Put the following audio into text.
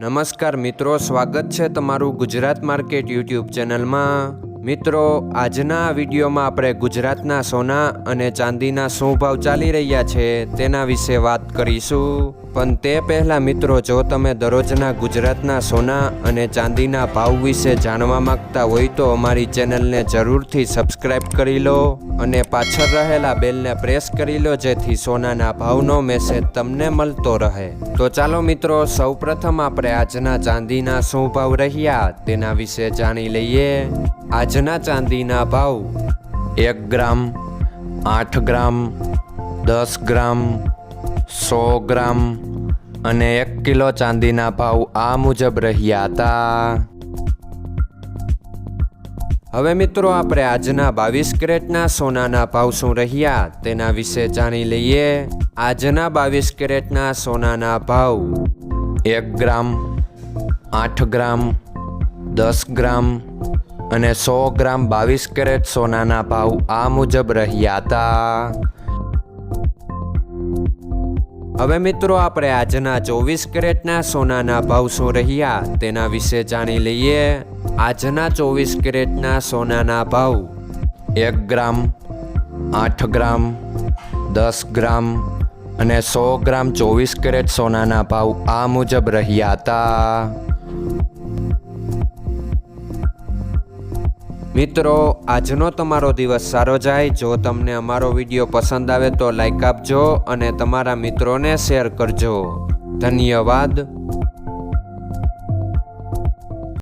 નમસ્કાર મિત્રો, સ્વાગત છે તમારું ગુજરાત માર્કેટ યુટ્યુબ ચેનલમાં। મિત્રો, આજના વિડીયોમાં આપણે ગુજરાતના સોના અને ચાંદીના શું ભાવ ચાલી રહ્યા છે તેના વિશે વાત કરીશું। પણ તે પહેલાં મિત્રો, જો તમે દરરોજના ગુજરાતના સોના અને ચાંદીના ભાવ વિશે જાણવા માંગતા હોય તો અમારી ચેનલને જરૂરથી સબસ્ક્રાઈબ કરી લો અને પાછળ રહેલા બેલને પ્રેસ કરી લો, જેથી સોનાના ભાવનો મેસેજ તમને મળતો રહે। તો ચાલો મિત્રો, સૌપ્રથમ આપણે આજના ચાંદીના શું ભાવ રહ્યા તેના વિશે જાણી લઈએ। આજના ચાંદીના ભાવ 1 ગ્રામ, 8 ગ્રામ, 10 ગ્રામ, 100 ગ્રામ અને 1 કિલો ચાંદીના ભાવ આ મુજબ રહ્યા હતા। હવે મિત્રો, આપણે આજના 22 કેરેટના સોનાના ભાવ શું રહ્યા તેના વિશે જાણી લઈએ। આજના 22 કેરેટના સોનાના ભાવ 1 ગ્રામ, 8 ગ્રામ, 10 ગ્રામ અને 100 ગ્રામ 22 કેરેટ સોનાના ભાવ આ મુજબ રહ્યા હતા। હવે મિત્રો, આપણે આજના 24 કેરેટના સોનાના ભાવ શું રહ્યા તેના વિશે જાણી લઈએ। આજના 24 કેરેટના સોનાના ભાવ 1 ગ્રામ, 8 ગ્રામ, 10 ગ્રામ અને 100 ગ્રામ 24 કેરેટ સોનાના ભાવ આ મુજબ રહ્યા હતા। મિત્રો, આજનો તમારો દિવસ સારો જાય। જો તમને અમારો વિડીયો પસંદ આવે તો લાઈક આપજો અને તમારા મિત્રોને શેર કરજો। ધન્યવાદ।